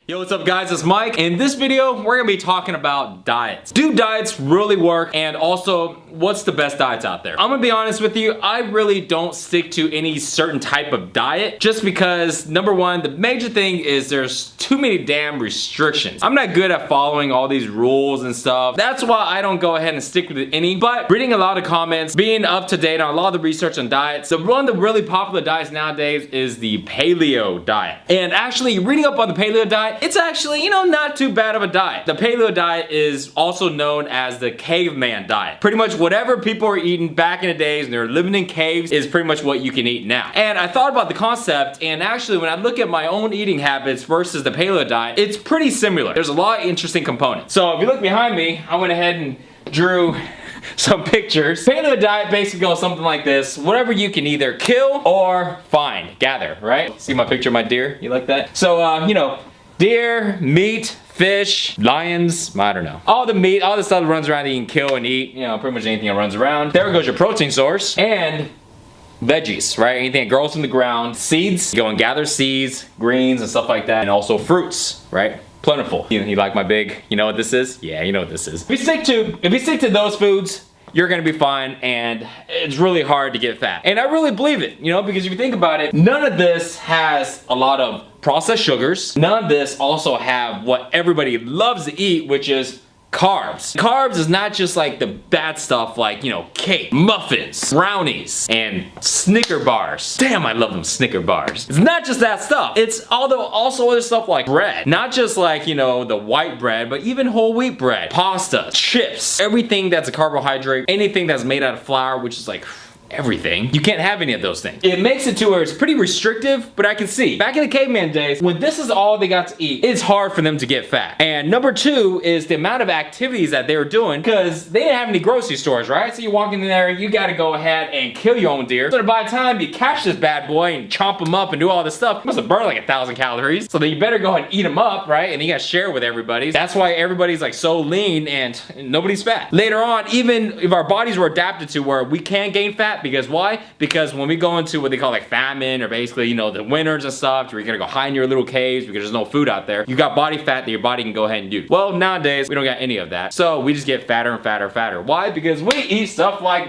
Yo, what's up guys, it's Mike. In this video, we're gonna be talking about diets. Do diets really work? And also, what's the best diets out there? I'm gonna be honest with you, I really don't stick to any certain type of diet just because, number one, the major thing is there's too many damn restrictions. I'm not good at following all these rules and stuff. That's why I don't go ahead and stick with any, but reading a lot of comments, being up to date on a lot of the research on diets, the one of the really popular diets nowadays is the paleo diet. And actually, reading up on the paleo diet, it's actually, not too bad of a diet. The paleo diet is also known as the caveman diet. Pretty much whatever people were eating back in the days and they're living in caves is pretty much what you can eat now. And I thought about the concept, and actually when I look at my own eating habits versus the paleo diet, it's pretty similar. There's a lot of interesting components. So if you look behind me, I went ahead and drew some pictures. Paleo diet basically goes something like this. Whatever you can either kill or find, gather, right? See my picture of my deer? You like that? So, deer, meat, fish, lions, I don't know. All the meat, all the stuff that runs around that you can kill and eat, pretty much anything that runs around. There goes your protein source. And veggies, right? Anything that grows from the ground. Seeds, you go and gather seeds, greens and stuff like that. And also fruits, right? Plentiful. You like my big, you know what this is? Yeah, you know what this is. If you stick to those foods, you're gonna be fine, and it's really hard to get fat. And I really believe it, because if you think about it, none of this has a lot of processed sugars. None of this also have what everybody loves to eat, which is carbs. Carbs is not just like the bad stuff like, cake, muffins, brownies, and Snicker bars. Damn, I love them Snicker bars. It's not just that stuff. It's also other stuff like bread. Not just like, the white bread, but even whole wheat bread, pasta, chips, everything that's a carbohydrate, anything that's made out of flour, which is like everything. You can't have any of those things. It makes it to where it's pretty restrictive, but I can see back in the caveman days, when this is all they got to eat, it's hard for them to get fat. And number two is the amount of activities that they were doing, because they didn't have any grocery stores, right? So you walk in there, you gotta go ahead and kill your own deer. So by the time you catch this bad boy and chomp him up and do all this stuff, it must have burned like 1,000 calories. So then you better go ahead and eat them up, right? And you gotta share with everybody. That's why everybody's like so lean and nobody's fat. Later on, even if our bodies were adapted to where we can gain fat, because why? Because when we go into what they call like famine, or basically, the winters and stuff, where you're gonna go hide in your little caves because there's no food out there, you got body fat that your body can go ahead and use. Well, nowadays, we don't got any of that. So we just get fatter and fatter and fatter. Why? Because we eat stuff like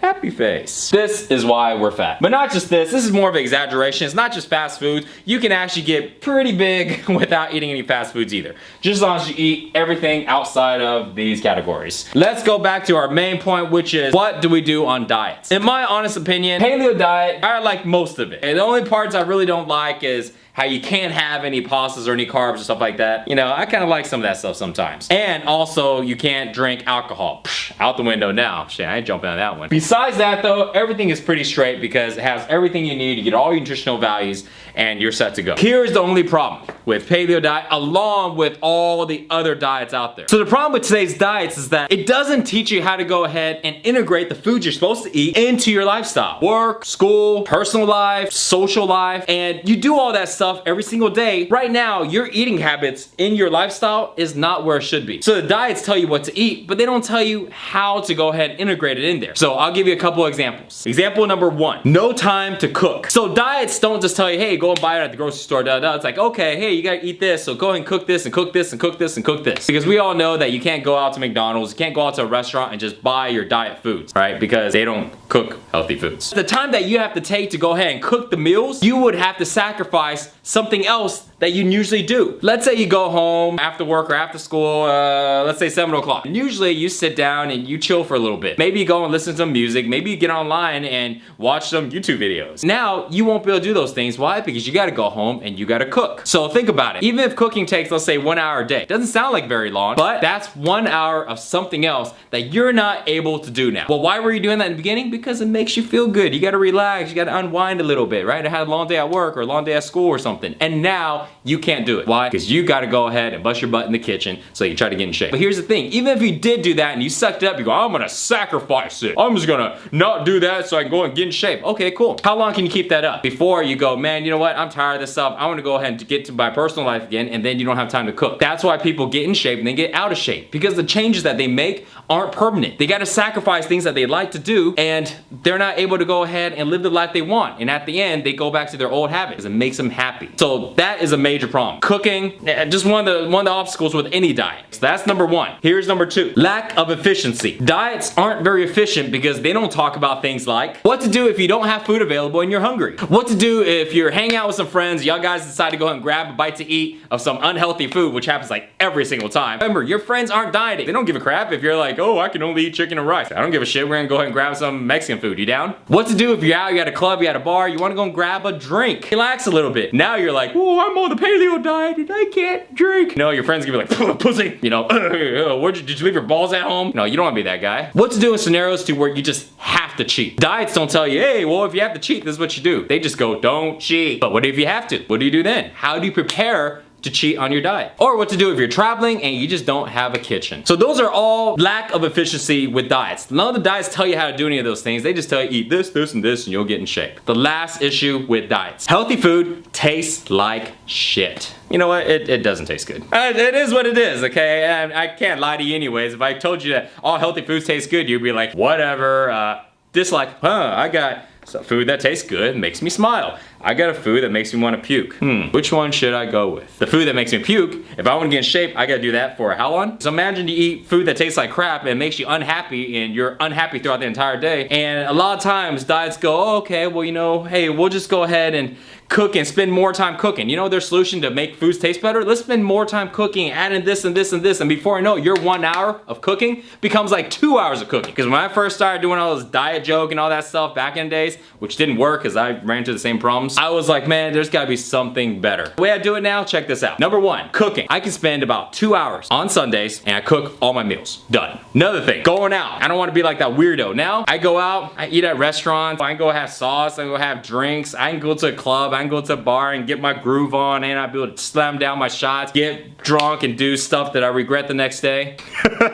happy face. This is why we're fat. But not just this is more of an exaggeration. It's not just fast food. You can actually get pretty big without eating any fast foods either. Just as long as you eat everything outside of these categories. Let's go back to our main point, which is what do we do on diets? In my honest opinion, paleo diet, I like most of it. And the only parts I really don't like is how you can't have any pastas or any carbs or stuff like that. I kind of like some of that stuff sometimes. And also, you can't drink alcohol. Psh, out the window now. Shit, I ain't jumping on that one. Besides that though, everything is pretty straight because it has everything you need. You get all your nutritional values and you're set to go. Here's the only problem with paleo diet along with all the other diets out there. So the problem with today's diets is that it doesn't teach you how to go ahead and integrate the food you're supposed to eat into your lifestyle. Work, school, personal life, social life, and you do all that stuff every single day. Right now, your eating habits in your lifestyle is not where it should be. So the diets tell you what to eat, but they don't tell you how to go ahead and integrate it in there. So I'll give you a couple examples. Example number one, no time to cook. So diets don't just tell you, hey, go and buy it at the grocery store, It's like, okay, hey, you gotta eat this, so go ahead and cook this and cook this and cook this and cook this. Because we all know that you can't go out to McDonald's, you can't go out to a restaurant and just buy your diet foods, right? Because they don't cook healthy foods. The time that you have to take to go ahead and cook the meals, you would have to sacrifice something else that you usually do. Let's say you go home after work or after school, let's say 7 o'clock. And usually you sit down and you chill for a little bit. Maybe you go and listen to some music, maybe you get online and watch some YouTube videos. Now, you won't be able to do those things. Why? Because you gotta go home and you gotta cook. So think about it. Even if cooking takes, let's say, 1 hour a day, doesn't sound like very long, but that's 1 hour of something else that you're not able to do now. Well, why were you doing that in the beginning? Because it makes you feel good. You gotta relax, you gotta unwind a little bit, right? I had a long day at work or a long day at school or something. And now you can't do it. Why? Because you gotta go ahead and bust your butt in the kitchen so you try to get in shape. But here's the thing, even if you did do that and you sucked it up, you go, I'm gonna sacrifice it. I'm just gonna not do that so I can go and get in shape. Okay, cool. How long can you keep that up? Before you go, man, you know what? I'm tired of this stuff. I wanna go ahead and get to my personal life again, and then you don't have time to cook. That's why people get in shape and then get out of shape, because the changes that they make aren't permanent. They gotta sacrifice things that they like to do, and they're not able to go ahead and live the life they want. And at the end, they go back to their old habits. It makes them happy. So that is is a major problem. Cooking, just one of the obstacles with any diet. So that's number one. Here's number two. Lack of efficiency. Diets aren't very efficient because they don't talk about things like what to do if you don't have food available and you're hungry. What to do if you're hanging out with some friends, y'all guys decide to go and grab a bite to eat of some unhealthy food, which happens like every single time. Remember, your friends aren't dieting. They don't give a crap if you're like, oh, I can only eat chicken and rice. I don't give a shit. We're gonna go ahead and grab some Mexican food. You down? What to do if you're out, you're at a club, you're at a bar, you wanna go and grab a drink. Relax a little bit. Now you're like, oh, I'm on the paleo diet and I can't drink. No, your friends gonna be like, pussy. You know, did you leave your balls at home? No, you don't wanna be that guy. What to do in scenarios to where you just have to cheat. Diets don't tell you, hey, well, if you have to cheat, this is what you do. They just go, don't cheat. But what if you have to? What do you do then? How do you prepare to cheat on your diet? Or what to do if you're traveling and you just don't have a kitchen. So those are all lack of efficiency with diets. None of the diets tell you how to do any of those things. They just tell you eat this, this, and this and you'll get in shape. The last issue with diets. Healthy food tastes like shit. You know what? It doesn't taste good. It is what it is, okay? And I can't lie to you anyways. If I told you that all healthy foods taste good, you'd be like, whatever. Dislike, I got some food that tastes good, makes me smile. I got a food that makes me want to puke. Which one should I go with? The food that makes me puke, if I want to get in shape, I gotta do that for how long? So imagine you eat food that tastes like crap and it makes you unhappy and you're unhappy throughout the entire day. And a lot of times diets go, oh, okay, well, you know, hey, we'll just go ahead and cook and spend more time cooking. You know their solution to make foods taste better? Let's spend more time cooking, adding this and this and this, and before I know it, your 1 hour of cooking becomes like 2 hours of cooking. Because when I first started doing all this diet joke and all that stuff back in the days, which didn't work because I ran into the same problems, I was like, man, there's gotta be something better. The way I do it now, check this out. Number one, cooking. I can spend about 2 hours on Sundays and I cook all my meals. Done. Another thing, going out. I don't want to be like that weirdo. Now, I go out, I eat at restaurants, I can go have sauce, I can go have drinks, I can go to a club, I can go to a bar and get my groove on, and I'll be able to slam down my shots, get drunk and do stuff that I regret the next day.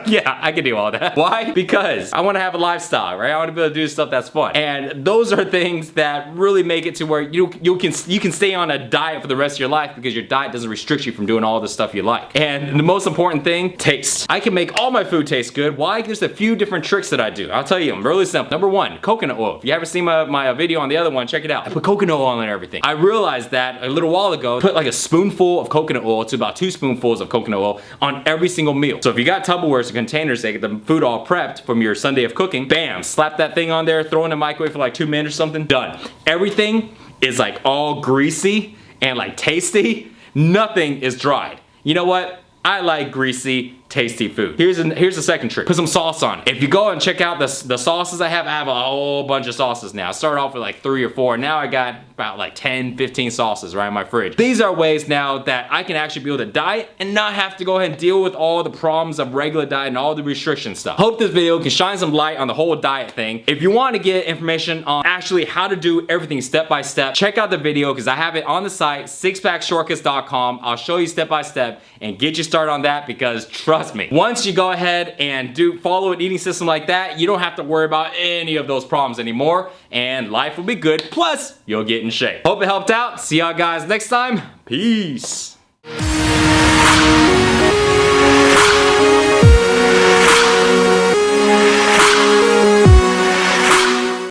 Yeah, I can do all that. Why? Because I want to have a lifestyle, right? I want to be able to do stuff that's fun. And those are things that really make it to where you can stay on a diet for the rest of your life because your diet doesn't restrict you from doing all the stuff you like. And the most important thing, taste. I can make all my food taste good. Why? There's a few different tricks that I do. I'll tell you, I'm really simple. Number one, coconut oil. If you haven't seen my video on the other one, check it out. I put coconut oil on everything. I realized that a little while ago, put like a spoonful of coconut oil to about 2 spoonfuls of coconut oil on every single meal. So if you got Tupperwares or containers that get the food all prepped from your Sunday of cooking, bam, slap that thing on there, throw in the microwave for like 2 minutes or something, done. Everything is like all greasy and like tasty. Nothing is dried. You know what? I like greasy, tasty food. Here's the second trick. Put some sauce on it. If you go and check out the sauces I have a whole bunch of sauces now. I started off with like 3 or 4. Now I got about like 10, 15 sauces right in my fridge. These are ways now that I can actually be able to diet and not have to go ahead and deal with all the problems of regular diet and all the restriction stuff. Hope this video can shine some light on the whole diet thing. If you want to get information on actually how to do everything step by step, check out the video because I have it on the site, sixpackshortcuts.com. I'll show you step by step and get you started on that because trust me, once you go ahead and follow an eating system like that, you don't have to worry about any of those problems anymore and life will be good. Plus, you'll get in shape. Hope it helped out. See y'all guys next time. Peace.